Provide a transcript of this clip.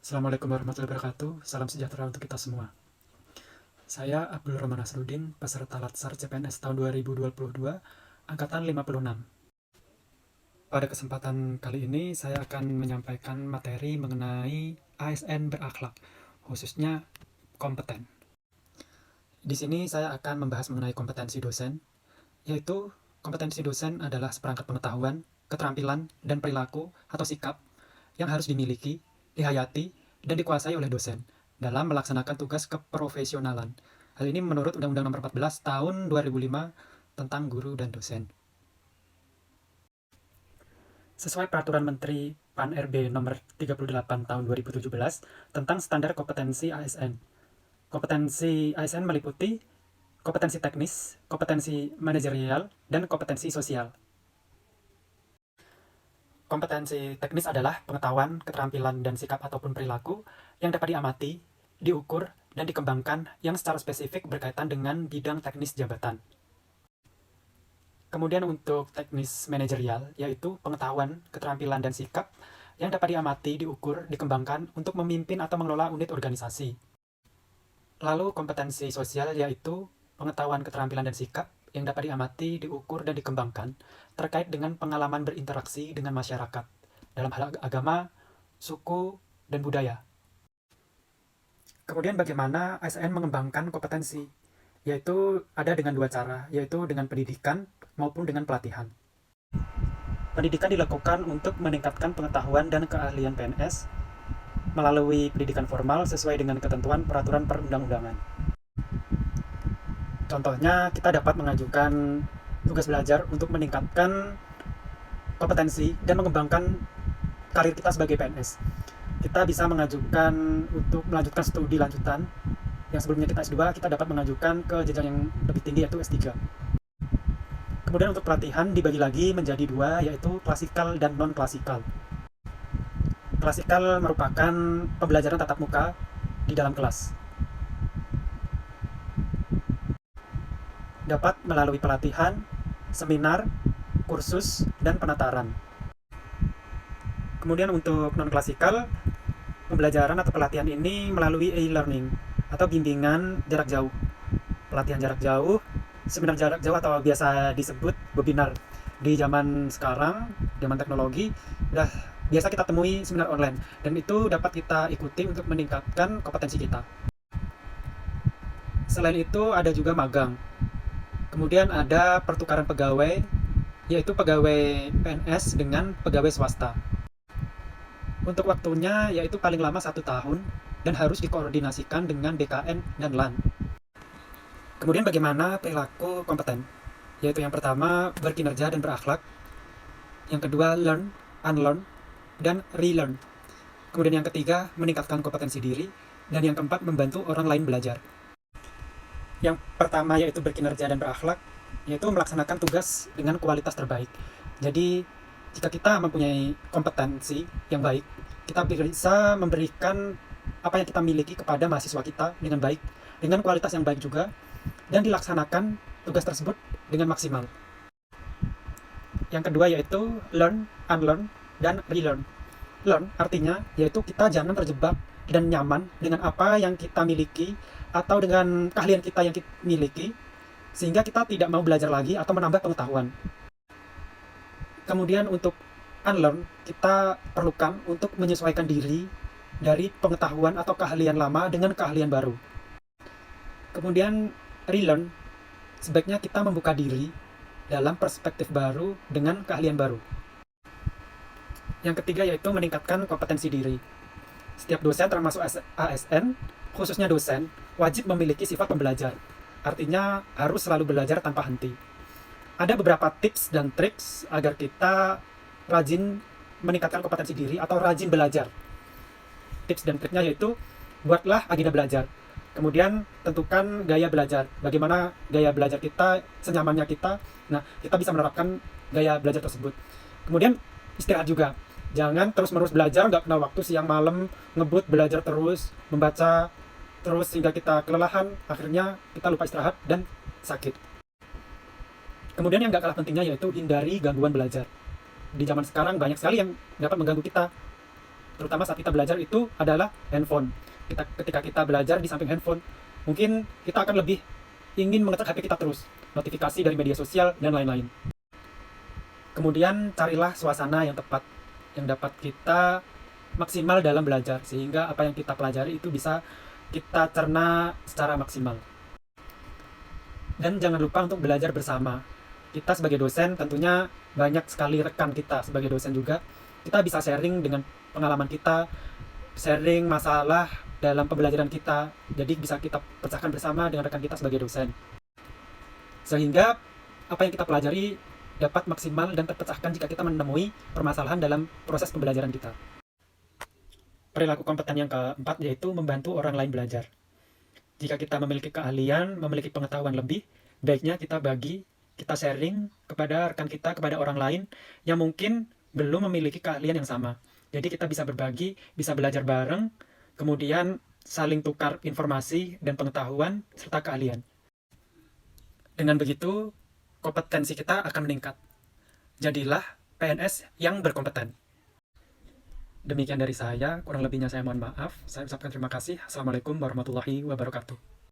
Assalamualaikum warahmatullahi wabarakatuh. Salam sejahtera untuk kita semua. Saya Abdul Rahman Nasruddin, peserta Latsar CPNS tahun 2022, angkatan 56. Pada kesempatan kali ini, saya akan menyampaikan materi mengenai ASN berakhlak, khususnya kompeten. Di sini saya akan membahas mengenai kompetensi dosen, yaitu kompetensi dosen adalah seperangkat pengetahuan, keterampilan, dan perilaku atau sikap yang harus dimiliki, dihayati, dan dikuasai oleh dosen dalam melaksanakan tugas keprofesionalan. Hal ini menurut Undang-Undang Nomor 14 Tahun 2005 tentang Guru dan Dosen. Sesuai Peraturan Menteri PAN-RB Nomor 38 Tahun 2017 tentang Standar Kompetensi ASN. Kompetensi ASN meliputi kompetensi teknis, kompetensi manajerial, dan kompetensi sosial. Kompetensi teknis adalah pengetahuan, keterampilan, dan sikap ataupun perilaku yang dapat diamati, diukur, dan dikembangkan yang secara spesifik berkaitan dengan bidang teknis jabatan. Kemudian untuk teknis manajerial, yaitu pengetahuan, keterampilan, dan sikap yang dapat diamati, diukur, dikembangkan untuk memimpin atau mengelola unit organisasi. Lalu kompetensi sosial yaitu pengetahuan, keterampilan, dan sikap yang dapat diamati, diukur, dan dikembangkan terkait dengan pengalaman berinteraksi dengan masyarakat dalam hal agama, suku, dan budaya. Kemudian bagaimana ASN mengembangkan kompetensi? Yaitu ada dengan dua cara, yaitu dengan pendidikan maupun dengan pelatihan. Pendidikan dilakukan untuk meningkatkan pengetahuan dan keahlian PNS melalui pendidikan formal sesuai dengan ketentuan peraturan perundang-undangan. Contohnya, kita dapat mengajukan tugas belajar untuk meningkatkan kompetensi dan mengembangkan karir kita sebagai PNS. Kita bisa mengajukan untuk melanjutkan studi lanjutan. Yang sebelumnya kita S2, kita dapat mengajukan ke jenjang yang lebih tinggi yaitu S3. Kemudian untuk pelatihan dibagi lagi menjadi dua, yaitu klasikal dan non-klasikal. Klasikal merupakan pembelajaran tatap muka di dalam kelas. Dapat melalui pelatihan, seminar, kursus, dan penataran. Kemudian untuk non-klasikal, pembelajaran atau pelatihan ini melalui e-learning atau bimbingan jarak jauh. Pelatihan jarak jauh, seminar jarak jauh atau biasa disebut webinar. Di zaman sekarang, zaman teknologi, biasa kita temui seminar online, dan itu dapat kita ikuti untuk meningkatkan kompetensi kita. Selain itu ada juga magang. Kemudian ada pertukaran pegawai, yaitu pegawai PNS dengan pegawai swasta. Untuk waktunya yaitu paling lama 1 tahun dan harus dikoordinasikan dengan BKN dan LAN. Kemudian bagaimana perilaku kompeten? Yaitu yang pertama berkinerja dan berakhlak, yang kedua learn, unlearn, dan relearn. Kemudian yang ketiga meningkatkan kompetensi diri, dan yang keempat membantu orang lain belajar. Yang pertama yaitu berkinerja dan berakhlak, yaitu melaksanakan tugas dengan kualitas terbaik. Jadi jika kita mempunyai kompetensi yang baik, kita bisa memberikan apa yang kita miliki kepada mahasiswa kita dengan baik, dengan kualitas yang baik juga, dan dilaksanakan tugas tersebut dengan maksimal. Yang kedua yaitu learn, unlearn, dan relearn. Learn artinya yaitu kita jangan terjebak dan nyaman dengan apa yang kita miliki atau dengan keahlian kita yang kita miliki, sehingga kita tidak mau belajar lagi atau menambah pengetahuan. Kemudian untuk unlearn, kita perlukan untuk menyesuaikan diri dari pengetahuan atau keahlian lama dengan keahlian baru. Kemudian relearn, sebaiknya kita membuka diri dalam perspektif baru dengan keahlian baru. Yang ketiga yaitu meningkatkan kompetensi diri. Setiap dosen termasuk ASN, khususnya dosen, wajib memiliki sifat pembelajar. Artinya harus selalu belajar tanpa henti. Ada beberapa tips dan triks agar kita rajin meningkatkan kompetensi diri atau rajin belajar. Tips dan triknya yaitu buatlah agenda belajar. Kemudian tentukan gaya belajar. Bagaimana gaya belajar kita, senyamannya kita. Nah, kita bisa menerapkan gaya belajar tersebut. Kemudian istirahat juga. Jangan terus-menerus belajar, nggak kenal waktu, siang malam ngebut belajar terus, membaca terus sehingga kita kelelahan, akhirnya kita lupa istirahat dan sakit. Kemudian yang nggak kalah pentingnya yaitu hindari gangguan belajar. Di zaman sekarang banyak sekali yang dapat mengganggu kita. terutama saat kita belajar itu adalah handphone. Ketika kita belajar di samping handphone, mungkin kita akan lebih ingin mengecek HP kita terus, notifikasi dari media sosial, dan lain-lain. Kemudian carilah suasana yang tepat, yang dapat kita maksimal dalam belajar, sehingga apa yang kita pelajari itu bisa kita cerna secara maksimal. Dan jangan lupa untuk belajar bersama. Kita sebagai dosen tentunya banyak sekali rekan kita sebagai dosen juga. Kita bisa sharing dengan pengalaman kita, sharing masalah dalam pembelajaran kita, jadi bisa kita pecahkan bersama dengan rekan kita sebagai dosen. Sehingga apa yang kita pelajari dapat maksimal dan terpecahkan jika kita menemui permasalahan dalam proses pembelajaran kita. Perilaku kompeten yang keempat yaitu membantu orang lain belajar. Jika kita memiliki keahlian, memiliki pengetahuan lebih, baiknya kita sharing kepada rekan kita, kepada orang lain yang mungkin belum memiliki keahlian yang sama. Jadi kita bisa berbagi, bisa belajar bareng, kemudian saling tukar informasi dan pengetahuan serta keahlian. Dengan begitu, kompetensi kita akan meningkat. Jadilah PNS yang berkompeten. Demikian dari saya, kurang lebihnya saya mohon maaf. Saya ucapkan terima kasih. Assalamualaikum warahmatullahi wabarakatuh.